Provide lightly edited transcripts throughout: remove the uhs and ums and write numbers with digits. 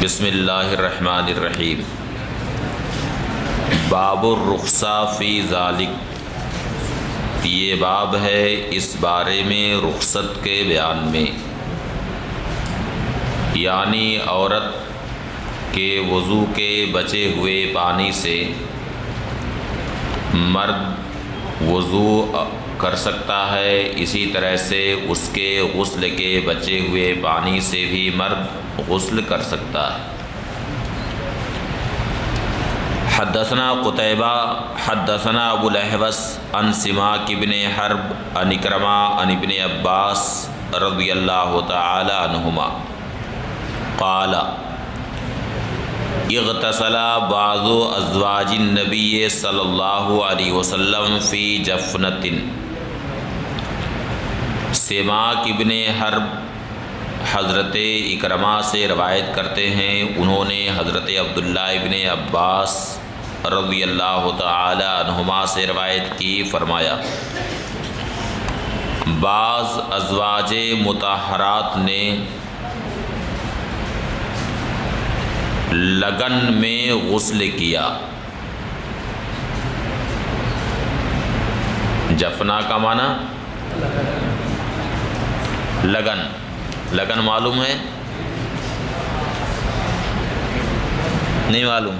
بسم اللہ الرحمن الرحیم۔ باب الرخصہ فی ذالک، یہ باب ہے اس بارے میں رخصت کے بیان میں، یعنی عورت کے وضو کے بچے ہوئے پانی سے مرد وضو کر سکتا ہے، اسی طرح سے اس کے غسل کے بچے ہوئے پانی سے بھی مرد غسل کر سکتا ہے۔ حدثنا قتیبہ حدثنا ابو الاحوص عن سماک بن حرب عن اکرمہ عن ابن عباس رضی اللہ تعالی عنہما قال اغتسل بعض ازواج النبی صلی اللہ علیہ وسلم فی جفنۃ۔ سماک ابن حرب حضرت اکرمہ سے روایت کرتے ہیں، انہوں نے حضرت عبداللہ ابن عباس رضی اللہ تعالی عنہما سے روایت کی، فرمایا بعض ازواج مطہرات نے لگن میں غسل کیا۔ جفنا کا معنی لگن، لگن معلوم ہے؟ نہیں معلوم؟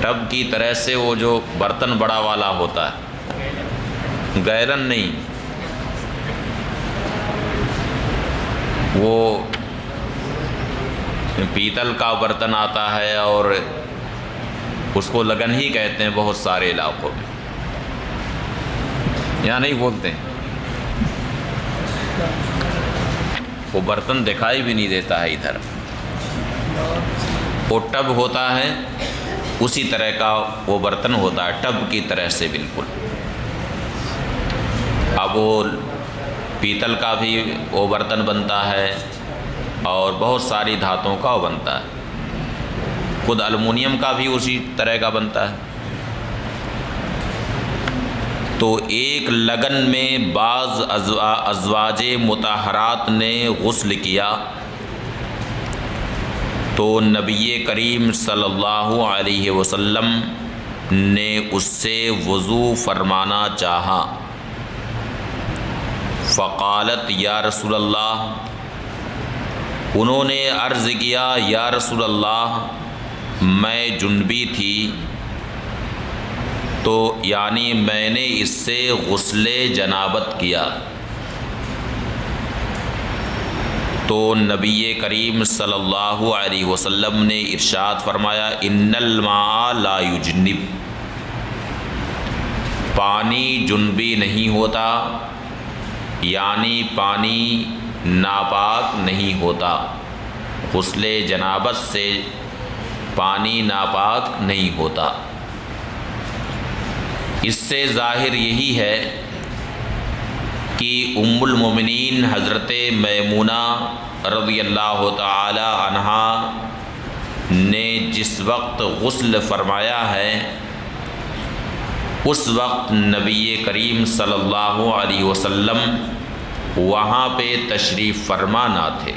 ٹب کی طرح سے وہ جو برتن بڑا والا ہوتا ہے، گیلن نہیں، وہ پیتل کا برتن آتا ہے اور اس کو لگن ہی کہتے ہیں بہت سارے علاقوں میں، یہاں نہیں بولتے ہیں۔ وہ برتن دکھائی بھی نہیں دیتا ہے ادھر، وہ ٹب ہوتا ہے، اسی طرح کا وہ برتن ہوتا ہے، ٹب کی طرح سے بالکل۔ اب وہ پیتل کا بھی وہ برتن بنتا ہے اور بہت ساری دھاتوں کا وہ بنتا ہے، خود الومنیم کا بھی اسی طرح کا بنتا ہے۔ تو ایک لگن میں بعض ازواج مطہرات نے غسل کیا، تو نبی کریم صلی اللہ علیہ وسلم نے اس سے وضو فرمانا چاہا۔ فقالت یا رسول اللہ، انہوں نے عرض کیا یا رسول اللہ میں جنبی تھی، تو یعنی میں نے اس سے غسل جنابت کیا۔ تو نبی کریم صلی اللہ علیہ وسلم نے ارشاد فرمایا ان الماء لا یجنب، پانی جنبی نہیں ہوتا، یعنی پانی ناپاک نہیں ہوتا، غسل جنابت سے پانی ناپاک نہیں ہوتا۔ اس سے ظاہر یہی ہے کہ ام المومنین حضرت میمونہ رضی اللہ تعالی عنہا نے جس وقت غسل فرمایا ہے، اس وقت نبی کریم صلی اللہ علیہ وسلم وہاں پہ تشریف فرما نہ تھے۔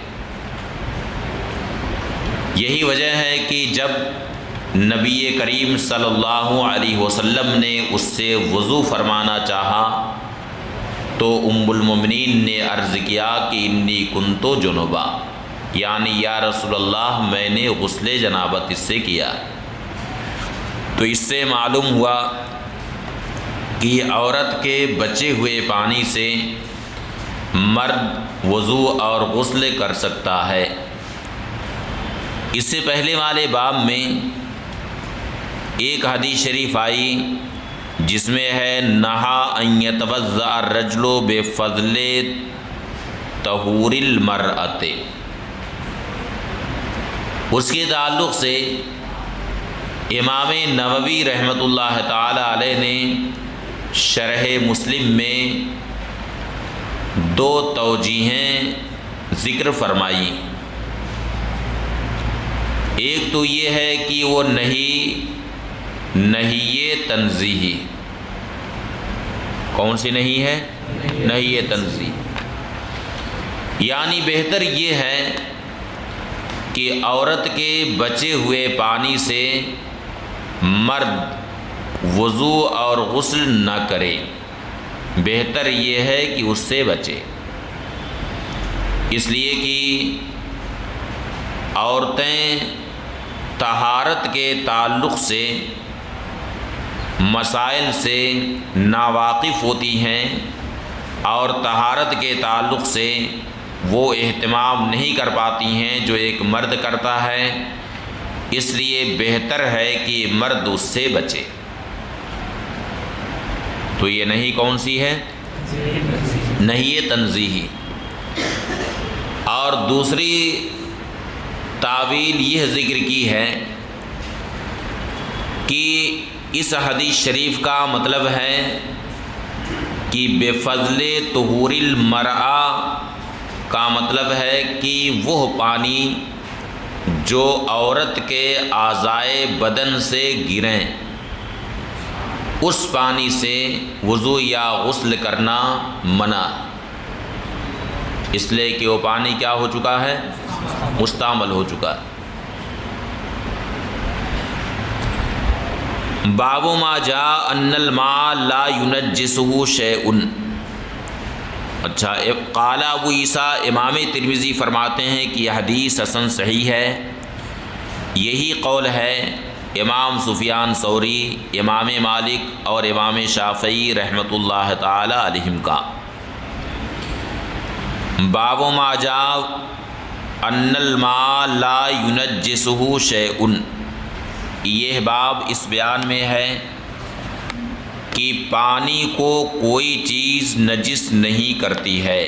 یہی وجہ ہے کہ جب نبی کریم صلی اللہ علیہ وسلم نے اس سے وضو فرمانا چاہا تو ام المومنین نے عرض کیا کہ انی کنتو جنبا، یعنی یا رسول اللہ میں نے غسل جنابت اس سے کیا۔ تو اس سے معلوم ہوا کہ عورت کے بچے ہوئے پانی سے مرد وضو اور غسل کر سکتا ہے۔ اس سے پہلے والے باب میں ایک حدیث شریف آئی جس میں ہے نہا ان یتوضأ الرجل بفضل طہور المرأۃ، اس کے تعلق سے امام نووی رحمۃ اللہ تعالی علیہ نے شرح مسلم میں دو توجیہیں ذکر فرمائی۔ ایک تو یہ ہے کہ وہ نہی تنزیہی، کون سی نہیں ہے؟ نہی تنزیہ، یعنی بہتر یہ ہے کہ عورت کے بچے ہوئے پانی سے مرد وضو اور غسل نہ کرے، بہتر یہ ہے کہ اس سے بچے، اس لیے کہ عورتیں طہارت کے تعلق سے مسائل سے ناواقف ہوتی ہیں اور طہارت کے تعلق سے وہ اہتمام نہیں کر پاتی ہیں جو ایک مرد کرتا ہے، اس لیے بہتر ہے کہ مرد اس سے بچے۔ تو یہ نہیں کون سی ہے؟ نہیں تنزیہی۔ اور دوسری تعویل یہ ذکر کی ہے کہ اس حدیث شریف کا مطلب ہے کہ بفضل طہور المرأہ کا مطلب ہے کہ وہ پانی جو عورت کے اعضائے بدن سے گریں اس پانی سے وضو یا غسل کرنا منع، اس لیے کہ وہ پانی کیا ہو چکا ہے؟ مستعمل ہو چکا ہے۔ باب ما جاء ان الماء لا ينجسه شيء۔ اچھا، قال ابو عیسیٰ امام ترمذی فرماتے ہیں کہ یہ حدیث حسن صحیح ہے، یہی قول ہے امام سفیان ثوری، امام مالک اور امام شافعی رحمۃ اللہ تعالی علیہم کا۔ باب ما جاء ان الماء لا ينجسه شيء، یہ باب اس بیان میں ہے کہ پانی کو کوئی چیز نجس نہیں کرتی ہے۔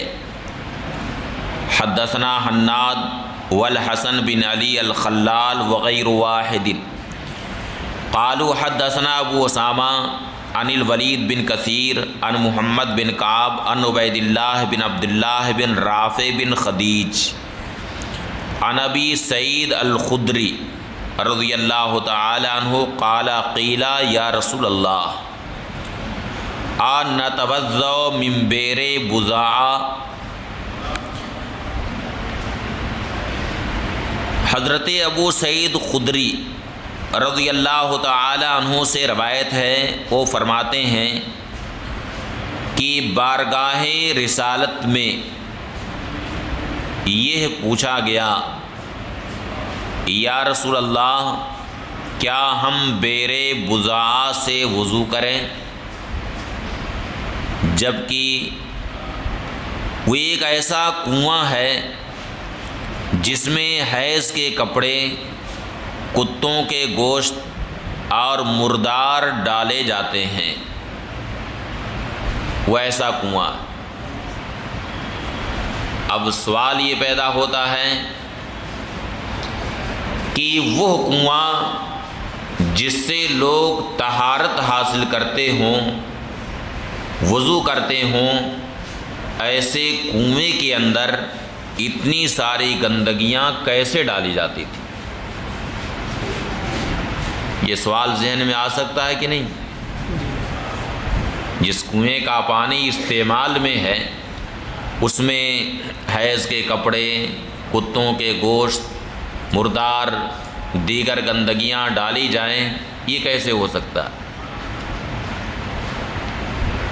حدثنا حناد والحسن بن علی الخلال وغیر واحد قالوا حدثنا ابو اسامہ عن الولید بن کثیر عن محمد بن کعب عن عبید اللہ بن عبد اللہ بن رافع بن خدیج عن ابی سعید الخدری رضی اللہ تعالی عنہ قال قیل یا رسول اللہ نتوضأ من بئر بضاعہ۔ حضرت ابو سعید خدری رضی اللہ تعالی عنہ سے روایت ہے، وہ فرماتے ہیں کہ بارگاہ رسالت میں یہ پوچھا گیا یا رسول اللہ کیا ہم بئر بضاعہ سے وضو کریں؟ جبکہ وہ ایک ایسا کنواں ہے جس میں حیض کے کپڑے، کتوں کے گوشت اور مردار ڈالے جاتے ہیں، وہ ایسا کنواں۔ اب سوال یہ پیدا ہوتا ہے کہ وہ کنواں جس سے لوگ طہارت حاصل کرتے ہوں، وضو کرتے ہوں، ایسے کنویں کے اندر اتنی ساری گندگیاں کیسے ڈالی جاتی تھی؟ یہ سوال ذہن میں آ سکتا ہے کہ نہیں؟ جس کنویں کا پانی استعمال میں ہے اس میں حیض کے کپڑے، کتوں کے گوشت، مردار، دیگر گندگیاں ڈالی جائیں، یہ کیسے ہو سکتا ہے؟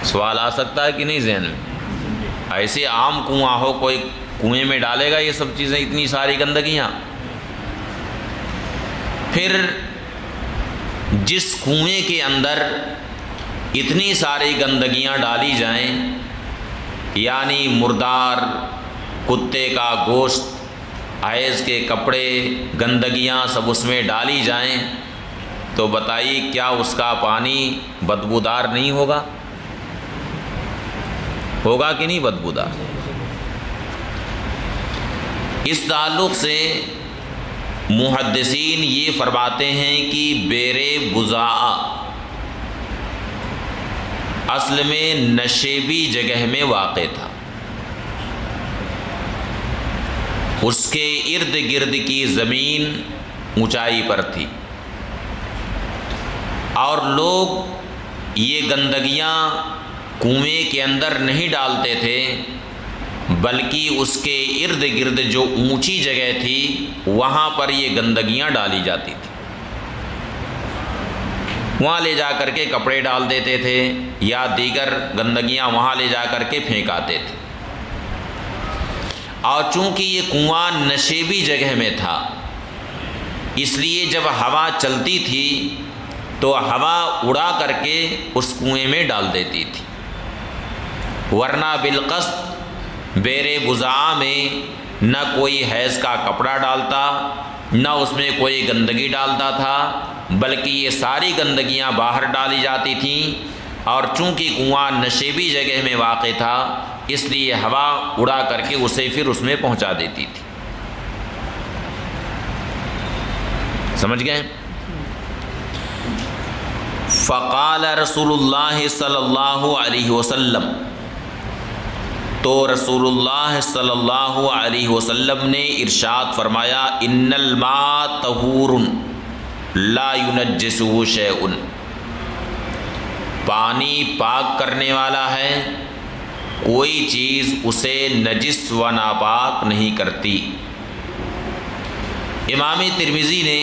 سوال آ سکتا ہے کہ نہیں ذہن میں؟ ایسے عام کنواں ہو، کوئی کنویں میں ڈالے گا یہ سب چیزیں، اتنی ساری گندگیاں؟ پھر جس کنویں کے اندر اتنی ساری گندگیاں ڈالی جائیں، یعنی مردار، کتے کا گوشت، حیض کے کپڑے، گندگیاں سب اس میں ڈالی جائیں، تو بتائیے کیا اس کا پانی بدبودار نہیں ہوگا؟ ہوگا کہ نہیں بدبودار؟ اس تعلق سے محدثین یہ فرماتے ہیں کہ بئر بضاعہ اصل میں نشیبی جگہ میں واقع تھا، اس کے ارد گرد کی زمین اونچائی پر تھی، اور لوگ یہ گندگیاں کنویں کے اندر نہیں ڈالتے تھے، بلکہ اس کے ارد گرد جو اونچی جگہ تھی وہاں پر یہ گندگیاں ڈالی جاتی تھیں، وہاں لے جا کر کے کپڑے ڈال دیتے تھے یا دیگر گندگیاں وہاں لے جا کر کے پھینک آتے تھے۔ اور چونکہ یہ کنواں نشیبی جگہ میں تھا، اس لیے جب ہوا چلتی تھی تو ہوا اڑا کر کے اس کنویں میں ڈال دیتی تھی، ورنہ بالقصد بیر بضاعہ میں نہ کوئی حیض کا کپڑا ڈالتا، نہ اس میں کوئی گندگی ڈالتا تھا، بلکہ یہ ساری گندگیاں باہر ڈالی جاتی تھیں، اور چونکہ کنواں نشیبی جگہ میں واقع تھا اس لیے ہوا اڑا کر کے اسے پھر اس میں پہنچا دیتی تھی۔ سمجھ گئے؟ فقال رسول اللہ صلی اللہ علیہ وسلم، تو رسول اللہ صلی اللہ علیہ وسلم نے ارشاد فرمایا، ان الماء طہور لا ينجسه شیء، پانی پاک کرنے والا ہے، کوئی چیز اسے نجس و ناپاک نہیں کرتی۔ امام ترمذی نے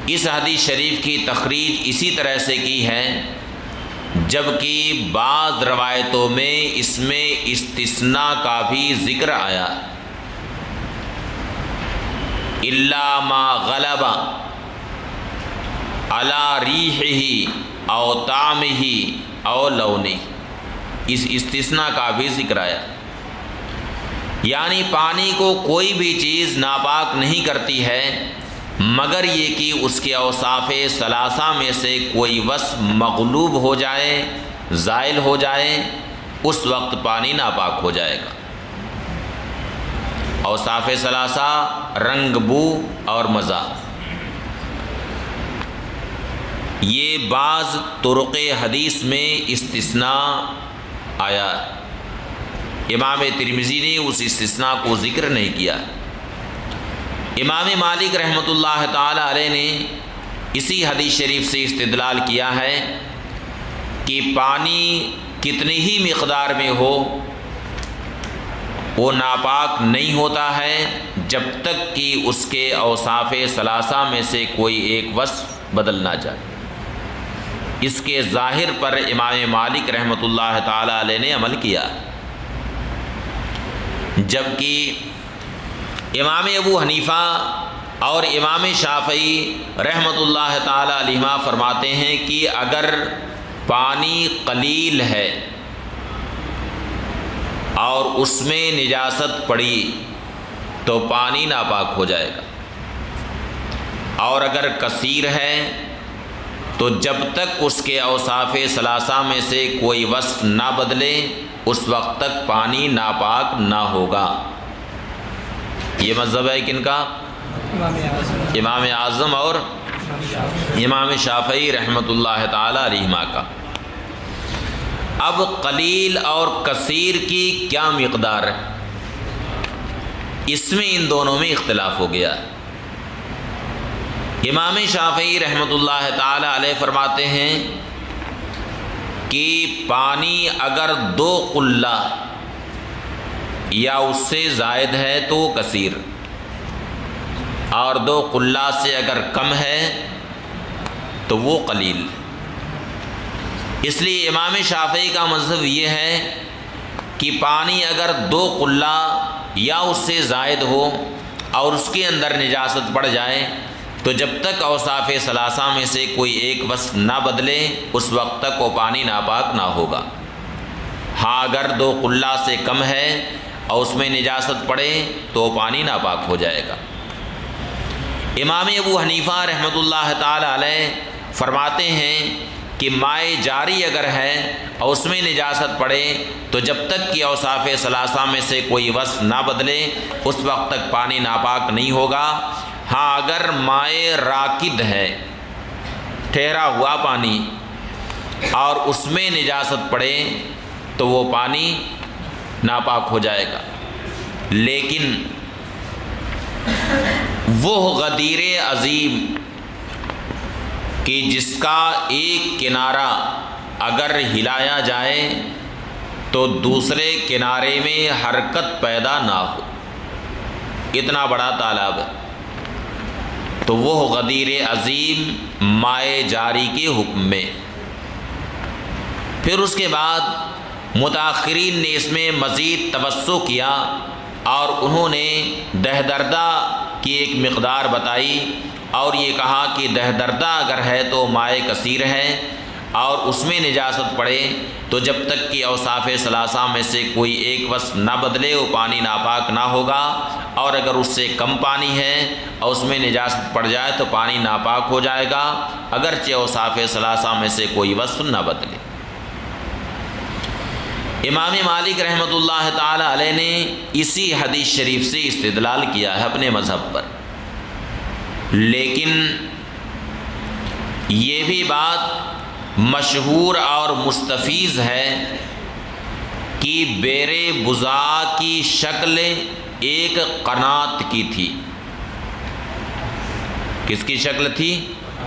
اس حدیث شریف کی تخریج اسی طرح سے کی ہے، جبکہ بعض روایتوں میں اس میں استثناء کا بھی ذکر آیا، الا ما غلب علی ریحہ او طعمہ او لونہ، اس استثناء کا بھی ذکر آیا، یعنی پانی کو کوئی بھی چیز ناپاک نہیں کرتی ہے مگر یہ کہ اس کے اوصاف ثلاثہ میں سے کوئی وصف مغلوب ہو جائے، زائل ہو جائے، اس وقت پانی ناپاک ہو جائے گا۔ اوصاف ثلاثہ رنگ، بو اور مزہ، یہ بعض طرق حدیث میں استثناء آیا، امام ترمذی نے اس استثناء کو ذکر نہیں کیا۔ امام مالک رحمۃ اللہ تعالی علیہ نے اسی حدیث شریف سے استدلال کیا ہے کہ پانی کتنی ہی مقدار میں ہو وہ ناپاک نہیں ہوتا ہے جب تک کہ اس کے اوصاف ثلاثہ میں سے کوئی ایک وصف بدل نہ جائے۔ اس کے ظاہر پر امام مالک رحمۃ اللہ تعالی علیہ نے عمل کیا، جبکہ امام ابو حنیفہ اور امام شافعی رحمۃ اللہ تعالی علیہما فرماتے ہیں کہ اگر پانی قلیل ہے اور اس میں نجاست پڑی تو پانی ناپاک ہو جائے گا، اور اگر کثیر ہے تو جب تک اس کے اوصاف ثلاثہ میں سے کوئی وصف نہ بدلے اس وقت تک پانی ناپاک نہ ہوگا۔ یہ مذہب ہے کن کا؟ امام اعظم اور امام شافعی رحمۃ اللہ تعالی علیہما کا۔ اب قلیل اور کثیر کی کیا مقدار ہے، اس میں ان دونوں میں اختلاف ہو گیا۔ امام شافعی رحمۃ اللہ تعالی علیہ فرماتے ہیں کہ پانی اگر 2 قلہ یا اس سے زائد ہے تو کثیر، اور 2 قلہ سے اگر کم ہے تو وہ قلیل۔ اس لیے امام شافعی کا مذہب یہ ہے کہ پانی اگر 2 قلہ یا اس سے زائد ہو اور اس کے اندر نجاست پڑ جائے تو جب تک اوصاف ثلاثہ میں سے کوئی ایک وصف نہ بدلے اس وقت تک وہ پانی ناپاک نہ ہوگا۔ ہاں اگر 2 قلہ سے کم ہے اور اس میں نجاست پڑے تو پانی ناپاک ہو جائے گا۔ امام ابو حنیفہ رحمۃ اللہ تعالی علیہ فرماتے ہیں کہ مائع جاری اگر ہے اور اس میں نجاست پڑے تو جب تک کہ اوصاف ثلاثہ میں سے کوئی وصف نہ بدلے اس وقت تک پانی ناپاک نہیں ہوگا۔ ہاں اگر مائع راکد ہے، ٹھہرا ہوا پانی، اور اس میں نجاست پڑے تو وہ پانی ناپاک ہو جائے گا، لیکن وہ غدیر عظیم کہ جس کا ایک کنارہ اگر ہلایا جائے تو دوسرے کنارے میں حرکت پیدا نہ ہو، اتنا بڑا تالاب ہے، تو وہ غدیر عظیم مائع جاری کے حکم میں۔ پھر اس کے بعد متاخرین نے اس میں مزید توسع کیا اور انہوں نے دہدردہ کی ایک مقدار بتائی اور یہ کہا کہ دہدردہ اگر ہے تو مائع کثیر ہے اور اس میں نجاست پڑے تو جب تک کہ اوصاف ثلاثہ میں سے کوئی ایک وصف نہ بدلے وہ پانی ناپاک نہ ہوگا، اور اگر اس سے کم پانی ہے اور اس میں نجاست پڑ جائے تو پانی ناپاک ہو جائے گا، اگرچہ اوصاف ثلاثہ میں سے کوئی وصف نہ بدلے۔ امام مالک رحمۃ اللہ تعالی علیہ نے اسی حدیث شریف سے استدلال کیا ہے اپنے مذہب پر، لیکن یہ بھی بات مشہور اور مستفیض ہے کہ بیر بضاع کی شکل ایک قنات کی تھی۔ کس کی شکل تھی؟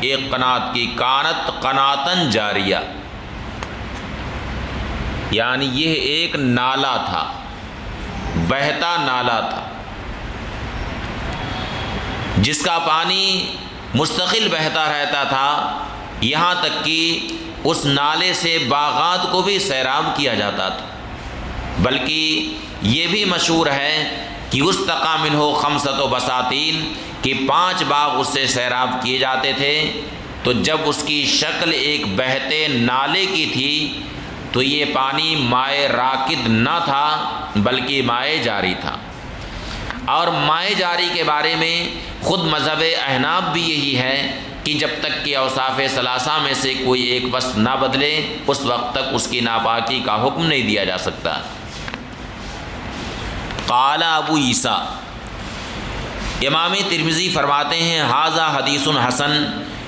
ایک قنات کی، کانت قناتن جاریہ، یعنی یہ ایک نالا تھا، بہتا نالا تھا جس کا پانی مستقل بہتا رہتا تھا، یہاں تک کہ اس نالے سے باغات کو بھی سیراب کیا جاتا تھا، بلکہ یہ بھی مشہور ہے کہ استقی منہ خمسۃ بساتین، کہ 5 باغ اس سے سیراب کیے جاتے تھے۔ تو جب اس کی شکل ایک بہتے نالے کی تھی تو یہ پانی مائع راکد نہ تھا بلکہ مائع جاری تھا، اور مائع جاری کے بارے میں خود مذہب احناف بھی یہی ہے کہ جب تک کہ اوصاف ثلاثہ میں سے کوئی ایک وصف نہ بدلے اس وقت تک اس کی ناپاکی کا حکم نہیں دیا جا سکتا۔ قال ابو عیسیٰ، امام ترمذی فرماتے ہیں ھذا حدیث حسن،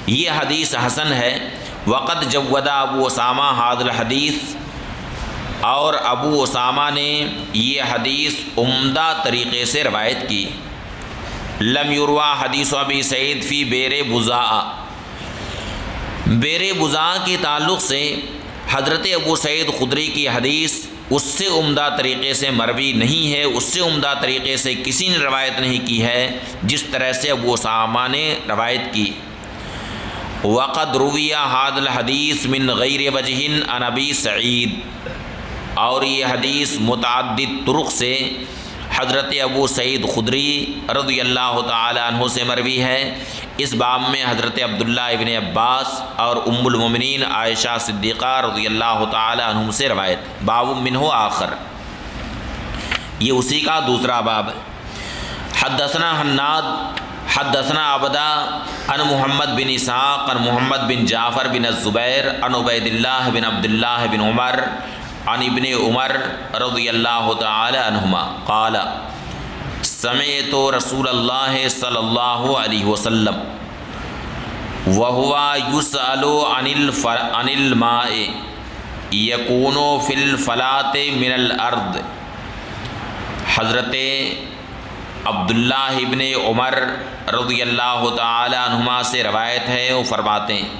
یہ حدیث حسن ہے، وقد جود ابو اسامہ ھذا الحدیث، اور ابو اسامہ نے یہ حدیث عمدہ طریقے سے روایت کی۔ لم یروى حدیث ابی سعید فی بیر بضاع، بیر بضاع کے تعلق سے حضرت ابو سعید خدری کی حدیث اس سے عمدہ طریقے سے مروی نہیں ہے، اس سے عمدہ طریقے سے کسی نے روایت نہیں کی ہے جس طرح سے ابو اسامہ نے روایت کی۔ وقد روی ھذا الحدیث من غیر وجہ عن ابی سعید، اور یہ حدیث متعدد طرق سے حضرت ابو سعید خدری رضی اللہ تعالی عنہ سے مروی ہے۔ اس باب میں حضرت عبداللہ ابن عباس اور ام المؤمنین عائشہ صدیقہ رضی اللہ تعالی عنہم سے روایت، باب منہ آخر، یہ اسی کا دوسرا باب ہے۔ حدثنا حناد حدثنا عبدہ عن محمد بن اسحاق عن محمد بن جعفر بن الزبیر عن عبید اللہ بن عبداللہ بن عمر عن ابن عمر رضی اللہ تعالی عنہما قال سمعت رسول اللہ صلی اللہ علیہ وسلم وهو يسأل عن الماء يكون في الفلاة من الارض، حضرت عبداللہ ابن عمر رضی اللہ تعالی عنہما سے روایت ہے، وہ فرماتے ہیں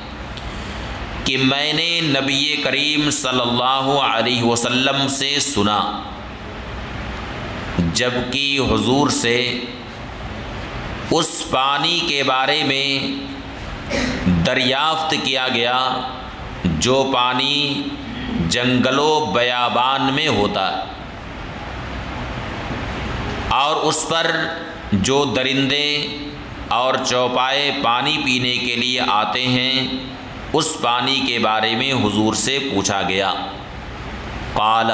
کہ میں نے نبی کریم صلی اللہ علیہ وسلم سے سنا، جب کہ حضور سے اس پانی کے بارے میں دریافت کیا گیا جو پانی جنگل و بیابان میں ہوتا ہے، اور اس پر جو درندے اور چوپائے پانی پینے کے لیے آتے ہیں، اس پانی کے بارے میں حضور سے پوچھا گیا۔ قال،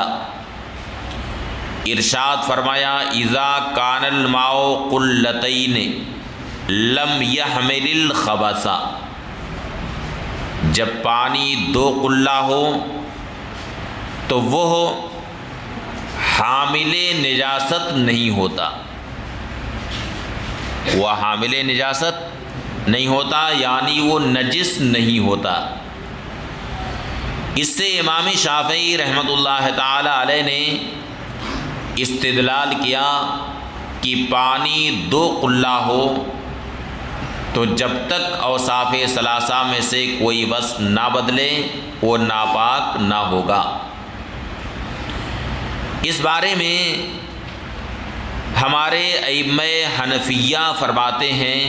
ارشاد فرمایا، اذا کان الماء قلتین لم يحمل الخبث، جب پانی 2 قلہ ہو تو وہ حامل نجاست نہیں ہوتا، وہ حامل نجاست نہیں ہوتا، یعنی وہ نجس نہیں ہوتا۔ اس سے امام شافعی رحمۃ اللہ تعالی علیہ نے استدلال کیا کہ پانی 2 قلہ ہو تو جب تک اوصاف ثلاثہ میں سے کوئی وصف نہ بدلے وہ ناپاک نہ ہوگا۔ اس بارے میں ہمارے ائمہ حنفیہ فرماتے ہیں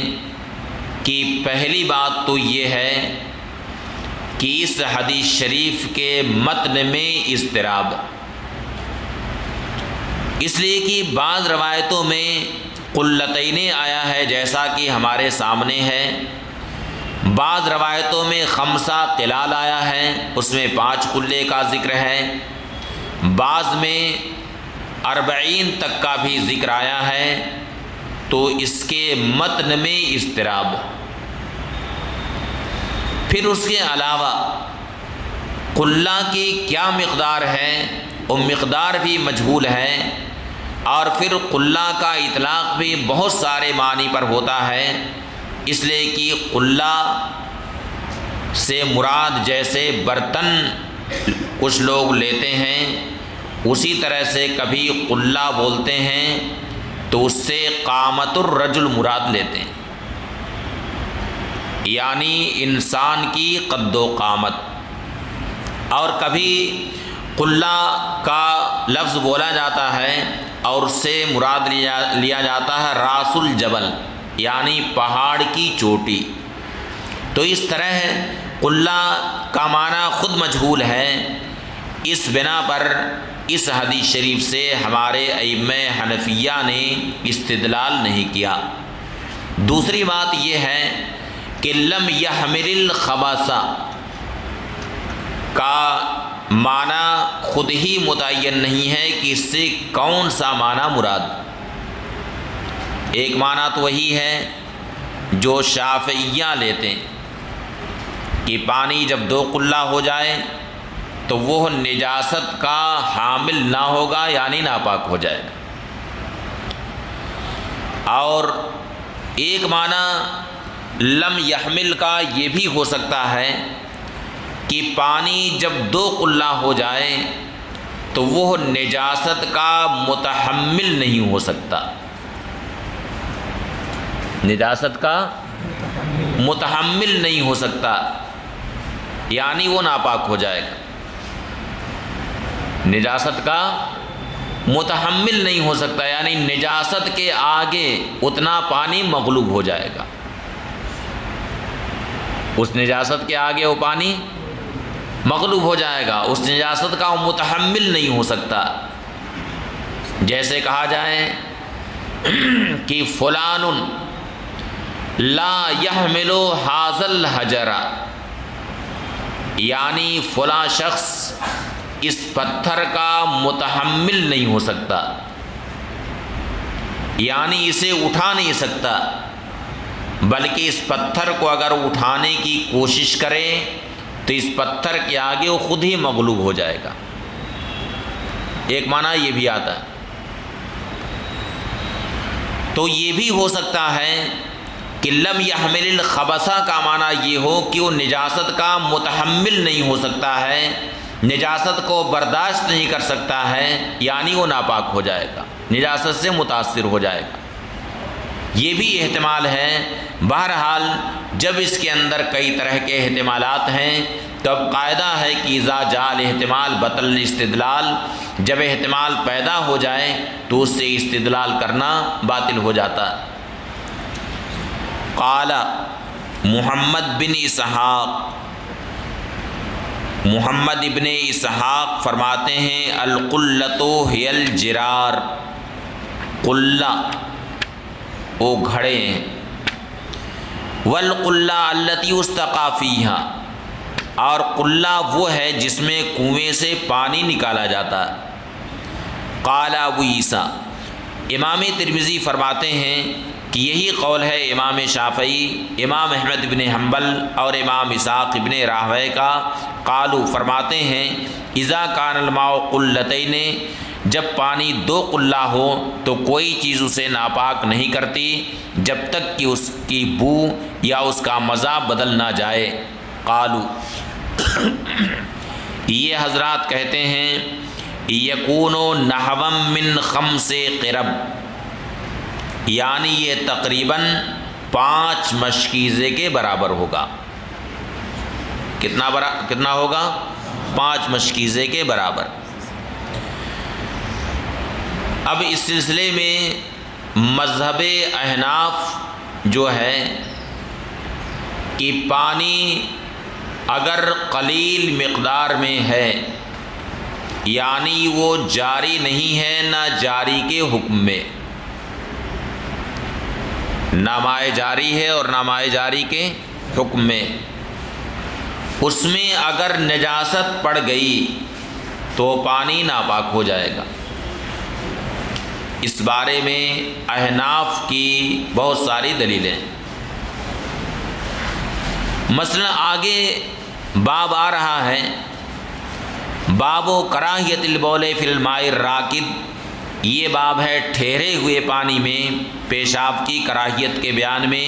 کہ پہلی بات تو یہ ہے کہ اس حدیث شریف کے متن میں اضطراب، اس لیے کہ بعض روایتوں میں قلتین آیا ہے جیسا کہ ہمارے سامنے ہے، بعض روایتوں میں خمسہ قلال آیا ہے، اس میں 5 قلے کا ذکر ہے، بعض میں 40 تک کا بھی ذکر آیا ہے، تو اس کے متن میں اضطراب۔ پھر اس کے علاوہ قلہ کی کیا مقدار ہے، وہ مقدار بھی مجہول ہے، اور پھر قلہ کا اطلاق بھی بہت سارے معنی پر ہوتا ہے، اس لیے کہ قلہ سے مراد جیسے برتن کچھ لوگ لیتے ہیں، اسی طرح سے کبھی قلہ بولتے ہیں تو اس سے قامت الرجل مراد لیتے ہیں، یعنی انسان کی قد و قامت، اور کبھی قلہ کا لفظ بولا جاتا ہے اور اس سے مراد لیا جاتا ہے راس الجبل، یعنی پہاڑ کی چوٹی۔ تو اس طرح قلہ کا معنی خود مجہول ہے، اس بنا پر اس حدیث شریف سے ہمارے ائمہ حنفیہ نے استدلال نہیں کیا۔ دوسری بات یہ ہے کہ لم یحمل الخبث کا معنی خود ہی متعین نہیں ہے کہ اس سے کون سا معنی مراد۔ ایک معنی تو وہی ہے جو شافعیہ لیتے ہیں کہ پانی جب 2 قلہ ہو جائے تو وہ نجاست کا حامل نہ ہوگا، یعنی ناپاک ہو جائے گا، اور ایک معنی لم یحمل کا یہ بھی ہو سکتا ہے کہ پانی جب 2 قلہ ہو جائے تو وہ نجاست کا متحمل نہیں ہو سکتا، نجاست کا متحمل نہیں ہو سکتا، یعنی وہ ناپاک ہو جائے گا، نجاست کا متحمل نہیں ہو سکتا، یعنی نجاست کے آگے اتنا پانی مغلوب ہو جائے گا، اس نجاست کے آگے وہ پانی مغلوب ہو جائے گا، اس نجاست کا وہ متحمل نہیں ہو سکتا۔ جیسے کہا جائے کہ فلان لا يحمل هذا الحجر، یعنی فلاں شخص اس پتھر کا متحمل نہیں ہو سکتا، یعنی اسے اٹھا نہیں سکتا، بلکہ اس پتھر کو اگر اٹھانے کی کوشش کرے تو اس پتھر کے آگے وہ خود ہی مغلوب ہو جائے گا۔ ایک معنی یہ بھی آتا ہے۔ تو یہ بھی ہو سکتا ہے کہ لم یحمل الخبث کا معنی یہ ہو کہ وہ نجاست کا متحمل نہیں ہو سکتا ہے، نجاست کو برداشت نہیں کر سکتا ہے، یعنی وہ ناپاک ہو جائے گا، نجاست سے متاثر ہو جائے گا، یہ بھی احتمال ہے۔ بہرحال جب اس کے اندر کئی طرح کے احتمالات ہیں تو اب قاعدہ ہے کہ اذا جاء الاحتمال بطل الاستدلال، جب احتمال پیدا ہو جائے تو اس سے استدلال کرنا باطل ہو جاتا۔ قال محمد بن اسحاق، محمد ابن اسحاق فرماتے ہیں القلۃ ہی الجرار، قلہ وہ گھڑے ہیں، والقلہ التی استقی فیہا، اور قلہ وہ ہے جس میں کنویں سے پانی نکالا جاتا ہے۔ قال ابو عیسیٰ، امام ترمذی فرماتے ہیں کہ یہی قول ہے امام شافعی، امام احمد بن حنبل اور امام اسحاق ابن راہویہ کا۔ قالو فرماتے ہیں اذا کان الماء قلتین، جب پانی 2 قلہ ہو تو کوئی چیز اسے ناپاک نہیں کرتی جب تک کہ اس کی بو یا اس کا مزہ بدل نہ جائے۔ قالو یہ حضرات کہتے ہیں یکون نحوا من 5 قرب، یعنی یہ تقریباً 5 مشکیزے کے برابر ہوگا۔ کتنا ہوگا؟ 5 مشکیزے کے برابر۔ اب اس سلسلے میں مذہب احناف جو ہے کہ پانی اگر قلیل مقدار میں ہے، یعنی وہ جاری نہیں ہے نہ جاری کے حکم میں، نہ مائے جاری ہے اور نہ مائے جاری کے حکم میں، اس میں اگر نجاست پڑ گئی تو پانی ناپاک ہو جائے گا۔ اس بارے میں احناف کی بہت ساری دلیلیں، مثلا آگے باب آ رہا ہے باب و کراہیت البول فی الماء الراکد، یہ باب ہے ٹھہرے ہوئے پانی میں پیشاب کی کراہیت کے بیان میں۔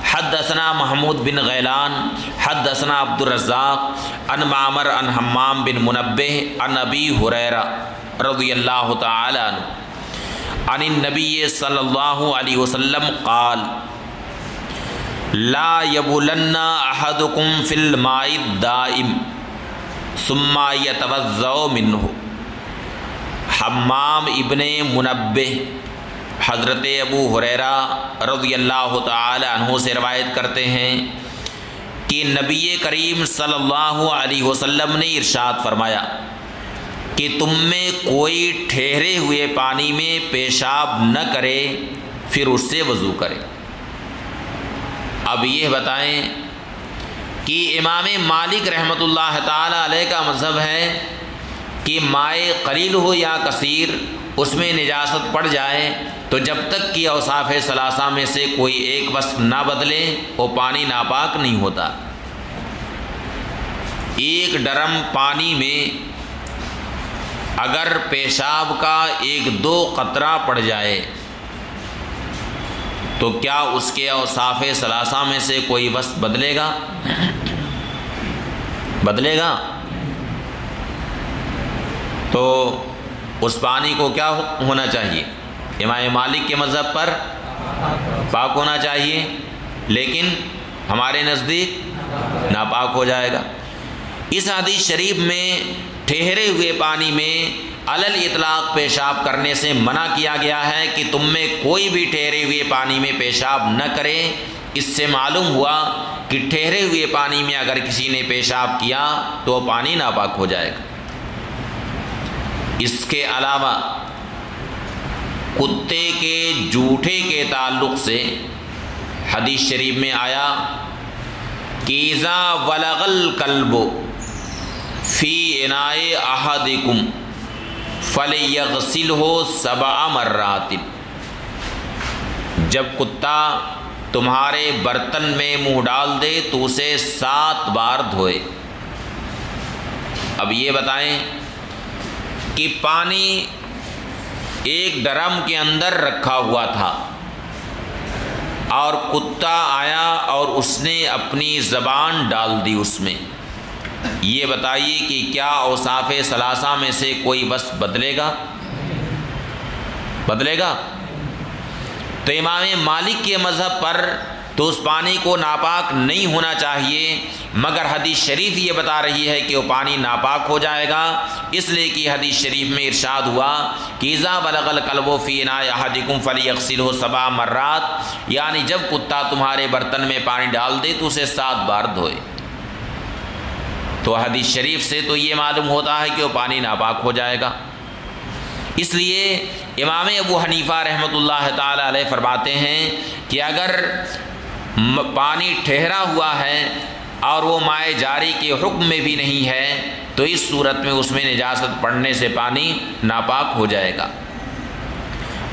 حدثنا محمود بن غیلان حدثنا عبد الرزاق عن معمر عن حمام بن منبہ عن ابی ہریرہ رضی اللہ تعالی عنہ عن النبی صلی اللہ علیہ وسلم قال لا یبولن احدکم فی الماء الدائم ثم یتوضأ منہ۔ حمام ابن منبہ حضرت ابو ہریرہ رضی اللہ تعالی عنہ سے روایت کرتے ہیں کہ نبی کریم صلی اللہ علیہ وسلم نے ارشاد فرمایا کہ تم میں کوئی ٹھہرے ہوئے پانی میں پیشاب نہ کرے پھر اس سے وضو کرے۔ اب یہ بتائیں کہ امام مالک رحمۃ اللہ تعالی علیہ کا مذہب ہے کہ مائع قلیل ہو یا کثیر، اس میں نجاست پڑ جائے تو جب تک کہ اوصاف ثلاثہ میں سے کوئی ایک وصف نہ بدلے وہ پانی ناپاک نہیں ہوتا۔ ایک ڈرم پانی میں اگر پیشاب کا ایک دو قطرہ پڑ جائے تو کیا اس کے اوصاف ثلاثہ میں سے کوئی وصف بدلے گا؟ بدلے گا؟ تو اس پانی کو کیا ہونا چاہیے؟ امام مالک کے مذہب پر پاک ہونا چاہیے، لیکن ہمارے نزدیک ناپاک ہو جائے گا۔ اس حدیث شریف میں ٹھہرے ہوئے پانی میں علل اطلاق پیشاب کرنے سے منع کیا گیا ہے کہ تم میں کوئی بھی ٹھہرے ہوئے پانی میں پیشاب نہ کرے۔ اس سے معلوم ہوا کہ ٹھہرے ہوئے پانی میں اگر کسی نے پیشاب کیا تو وہ پانی ناپاک ہو جائے گا۔ اس کے علاوہ کتے کے جوٹھے کے تعلق سے حدیث شریف میں آیا کہ اذا ولغ الکلب فی اناء احدکم فلیغسلہ 7 مرات، جب کتا تمہارے برتن میں منہ ڈال دے تو اسے 7 بار دھوئے۔ اب یہ بتائیں کہ پانی ایک ڈرم کے اندر رکھا ہوا تھا اور کتا آیا اور اس نے اپنی زبان ڈال دی اس میں، یہ بتائیے کہ کیا اوصاف ثلاثہ میں سے کوئی وصف بدلے گا؟ بدلے گا؟ تو امام مالک کے مذہب پر تو اس پانی کو ناپاک نہیں ہونا چاہیے، مگر حدیث شریف یہ بتا رہی ہے کہ وہ پانی ناپاک ہو جائے گا، اس لیے کہ حدیث شریف میں ارشاد ہوا کہ اذا بلغ الکلب فی اناء احدکم فلیغسلہ 7 مرات، یعنی جب کتا تمہارے برتن میں پانی ڈال دے تو اسے 7 بار دھوئے۔ تو حدیث شریف سے تو یہ معلوم ہوتا ہے کہ وہ پانی ناپاک ہو جائے گا۔ اس لیے امام ابو حنیفہ رحمۃ اللہ تعالی علیہ فرماتے ہیں کہ اگر پانی ٹھہرا ہوا ہے اور وہ مائع جاری کے حکم میں بھی نہیں ہے تو اس صورت میں اس میں نجاست پڑنے سے پانی ناپاک ہو جائے گا۔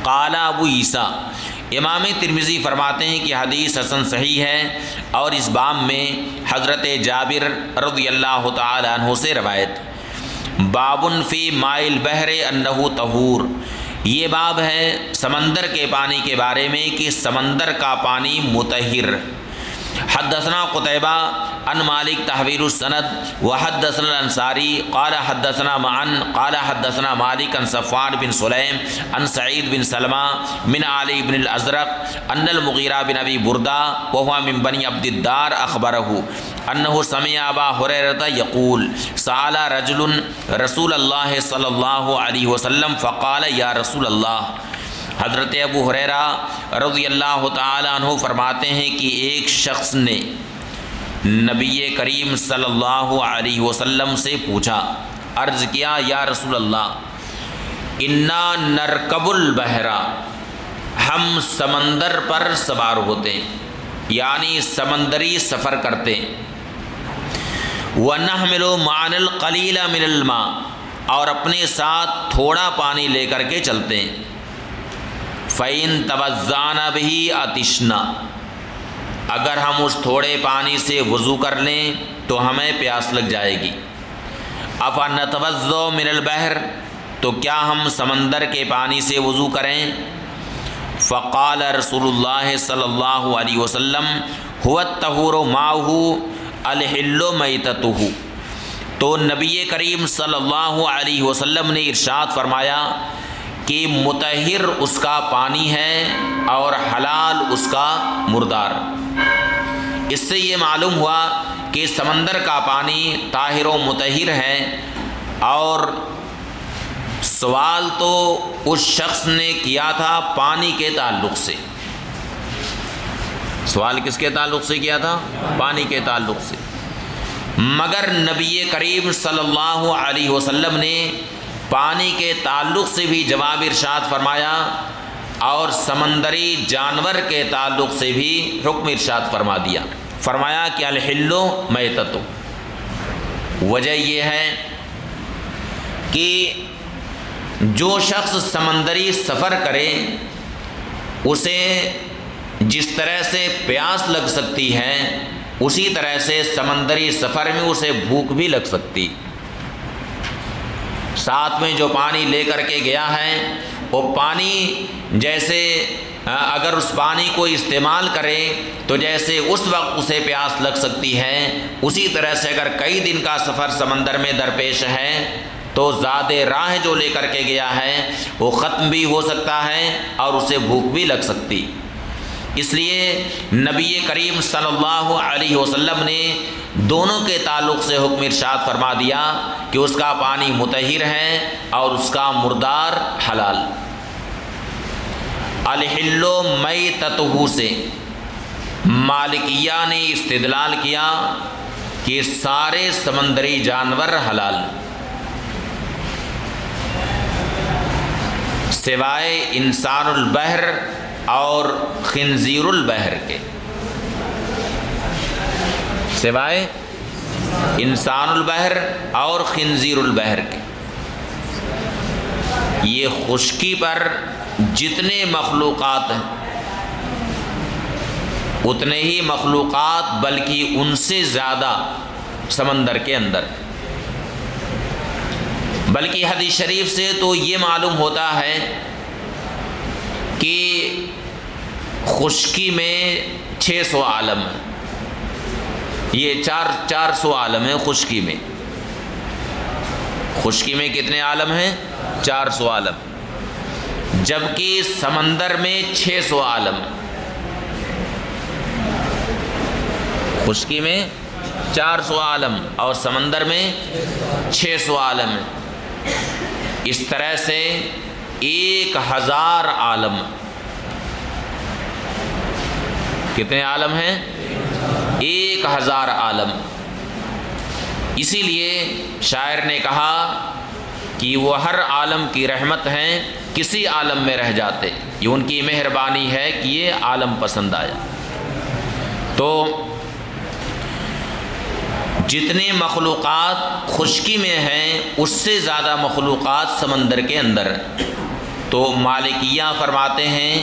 قال ابو عیسیٰ، امام ترمذی فرماتے ہیں کہ حدیث حسن صحیح ہے، اور اس باب میں حضرت جابر رضی اللہ تعالی عنہ سے روایت۔ باب فی ماء البحر انہ طہور، یہ باب ہے سمندر کے پانی کے بارے میں کہ سمندر کا پانی مطہر۔ حدثنا قتيبة عن مالك تحويل السند وحدثنا الأنصاري قال حدثنا معن قال حدثنا مالك عن صفوان بن سليم عن سعيد بن سلمة من علي بن الأزرق أن المغيرة بن أبي بردة وهو من بني عبد الدار أخبره أنه سمع أبا هريرة يقول سأل رجل رسول الله صلى الله عليه وسلم فقال يا رسول الله. حضرت ابو ہریرہ رضی اللہ تعالیٰ عنہ فرماتے ہیں کہ ایک شخص نے نبی کریم صلی اللہ علیہ وسلم سے پوچھا، عرض کیا یا رسول اللہ انا نرکب البحر، ہم سمندر پر سوار ہوتے ہیں، یعنی سمندری سفر کرتے ہیں، وَنَحْمِلُ مَعَنَا الْقَلِيلَ مِنَ الْمَاءِ، اور اپنے ساتھ تھوڑا پانی لے کر کے چلتے ہیں، فَإِن تَوَضَّأْنَا بِهِ عَطِشْنَا، اگر ہم اس تھوڑے پانی سے وضو کر لیں تو ہمیں پیاس لگ جائے گی، أَفَنَتَوَضَّأُ مِنَ الْبَحْرِ، تو کیا ہم سمندر کے پانی سے وضو کریں؟ فقال رسول اللہ صلی اللہ علیہ وسلم هو الطہور ماؤہ الحل میتتہ، تو نبی کریم صلی اللہ علیہ وسلم نے ارشاد فرمایا کہ مطہر اس کا پانی ہے اور حلال اس کا مردار۔ اس سے یہ معلوم ہوا کہ سمندر کا پانی طاہر و مطہر ہے، اور سوال تو اس شخص نے کیا تھا پانی کے تعلق سے۔ سوال کس کے تعلق سے کیا تھا؟ پانی کے تعلق سے، مگر نبی کریم صلی اللہ علیہ وسلم نے پانی کے تعلق سے بھی جواب ارشاد فرمایا اور سمندری جانور کے تعلق سے بھی حکم ارشاد فرما دیا، فرمایا کہ الحل میتۃ۔ وجہ یہ ہے کہ جو شخص سمندری سفر کرے اسے جس طرح سے پیاس لگ سکتی ہے اسی طرح سے سمندری سفر میں اسے بھوک بھی لگ سکتی۔ ساتھ میں جو پانی لے کر کے گیا ہے وہ پانی جیسے اگر اس پانی کو استعمال کرے تو جیسے اس وقت اسے پیاس لگ سکتی ہے، اسی طرح سے اگر کئی دن کا سفر سمندر میں درپیش ہے تو زاد راہ جو لے کر کے گیا ہے وہ ختم بھی ہو سکتا ہے اور اسے بھوک بھی لگ سکتی۔ اس لیے نبی کریم صلی اللہ علیہ وسلم نے دونوں کے تعلق سے حکم ارشاد فرما دیا کہ اس کا پانی مطہر ہے اور اس کا مردار حلال۔ الحل میتتہ سے مالکیہ نے استدلال کیا کہ سارے سمندری جانور حلال سوائے انسان البحر اور خنزیر البحر کے، سوائے انسان البحر اور خنزیر البحر کے۔ یہ خشکی پر جتنے مخلوقات ہیں اتنے ہی مخلوقات بلکہ ان سے زیادہ سمندر کے اندر، بلکہ حدیث شریف سے تو یہ معلوم ہوتا ہے کہ خشکی میں 600 عالم ہیں، یہ 400 عالم ہیں خشکی میں۔ خشکی میں کتنے عالم ہیں؟ 400 عالم، جبکہ سمندر میں 600 عالم ہیں۔ خشکی میں 400 عالم اور سمندر میں 600 عالم ہیں۔ اس طرح سے 1000 عالم، کتنے عالم ہیں؟ 1000 عالم۔ اسی لیے شاعر نے کہا کہ وہ ہر عالم کی رحمت ہیں، کسی عالم میں رہ جاتے، یہ ان کی مہربانی ہے کہ یہ عالم پسند آیا۔ تو جتنے مخلوقات خشکی میں ہیں اس سے زیادہ مخلوقات سمندر کے اندر ہیں۔ تو مالکیہ فرماتے ہیں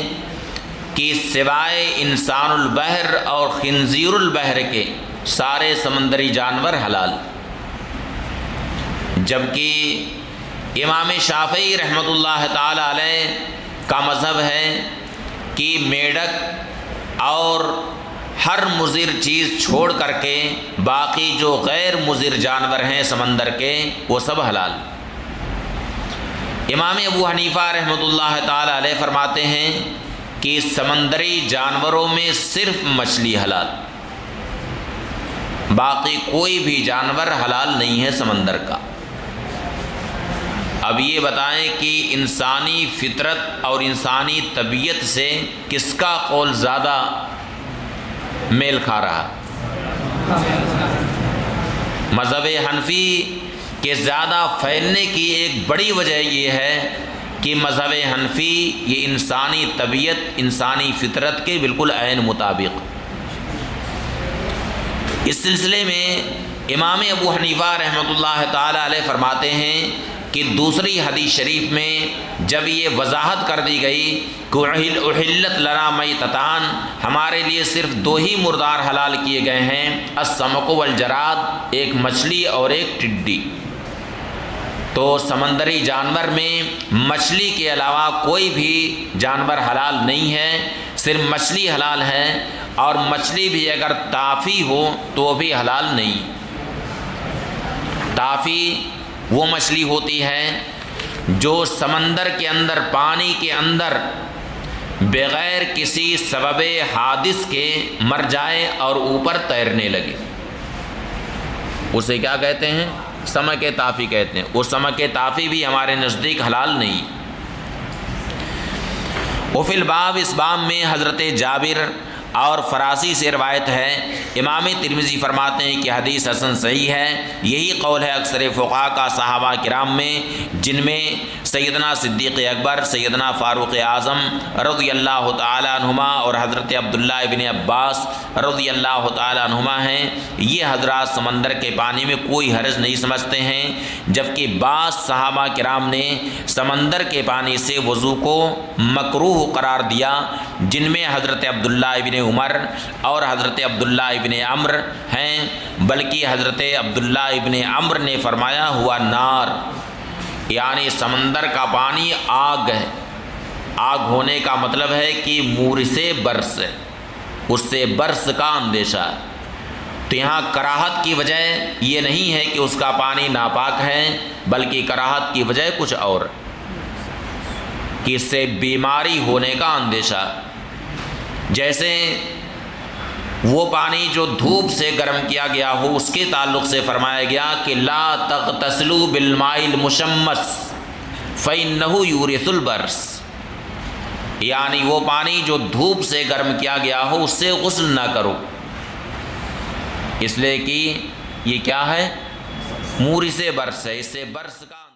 کہ سوائے انسان البحر اور خنزیر البحر کے سارے سمندری جانور حلال، جبکہ امام شافعی رحمۃ اللہ تعالی علیہ کا مذہب ہے کہ میڈک اور ہر مضر چیز چھوڑ کر کے باقی جو غیر مضر جانور ہیں سمندر کے وہ سب حلال۔ امام ابو حنیفہ رحمۃ اللہ تعالی علیہ فرماتے ہیں کہ سمندری جانوروں میں صرف مچھلی حلال، باقی کوئی بھی جانور حلال نہیں ہے سمندر کا۔ اب یہ بتائیں کہ انسانی فطرت اور انسانی طبیعت سے کس کا قول زیادہ میل کھا رہا؟ مذہب حنفی کے زیادہ پھیلنے کی ایک بڑی وجہ یہ ہے کہ مذہب حنفی یہ انسانی طبیعت، انسانی فطرت کے بالکل عین مطابق۔ اس سلسلے میں امام ابو حنیفہ رحمۃ اللہ تعالی علیہ فرماتے ہیں کہ دوسری حدیث شریف میں جب یہ وضاحت کر دی گئی کہ احلت لنا میتتان، ہمارے لیے صرف دو ہی مردار حلال کیے گئے ہیں، السمک والجراد، ایک مچھلی اور ایک ٹڈی، تو سمندری جانور میں مچھلی کے علاوہ کوئی بھی جانور حلال نہیں ہے، صرف مچھلی حلال ہے، اور مچھلی بھی اگر تافی ہو تو بھی حلال نہیں۔ تافی وہ مچھلی ہوتی ہے جو سمندر کے اندر، پانی کے اندر بغیر کسی سبب حادث کے مر جائے اور اوپر تیرنے لگے، اسے کیا کہتے ہیں؟ سمک تافی کہتے ہیں۔ وہ سمک تافی بھی ہمارے نزدیک حلال نہیں۔ وفی الباب، اس باب میں حضرت جابر اور فراسی سے روایت ہے، امام ترمذی فرماتے ہیں کہ حدیث حسن صحیح ہے۔ یہی قول ہے اکثر فقہا کا صحابہ کرام میں، جن میں سیدنا صدیق اکبر، سیدنا فاروق اعظم رضی اللہ تعالی عنہما اور حضرت عبداللہ ابن عباس رضی اللہ تعالی عنہما ہیں۔ یہ حضرات سمندر کے پانی میں کوئی حرج نہیں سمجھتے ہیں، جبکہ بعض صحابہ کرام نے سمندر کے پانی سے وضو کو مکروہ قرار دیا، جن میں حضرت عبداللہ ابن عمر اور حضرت عبداللہ ابن عمر ہیں، بلکہ حضرت عبداللہ ابن عمر نے فرمایا ہوا نار، یعنی سمندر کا پانی آگ ہے۔ آگ ہونے کا مطلب ہے کہ مورث برس ہے، اس سے برس کا اندیشہ ہے۔ تو یہاں کراہت کی وجہ یہ نہیں ہے کہ اس کا پانی ناپاک ہے، بلکہ کراہت کی وجہ کچھ اور، کہ اس سے بیماری ہونے کا اندیشہ۔ جیسے وہ پانی جو دھوپ سے گرم کیا گیا ہو، اس کے تعلق سے فرمایا گیا کہ لا تغتسلوا بالماء المشمس فإنه یورث البرص، یعنی وہ پانی جو دھوپ سے گرم کیا گیا ہو اس سے غسل نہ کرو، اس لیے کہ یہ کیا ہے؟ مورث برص ہے، اس سے برص کا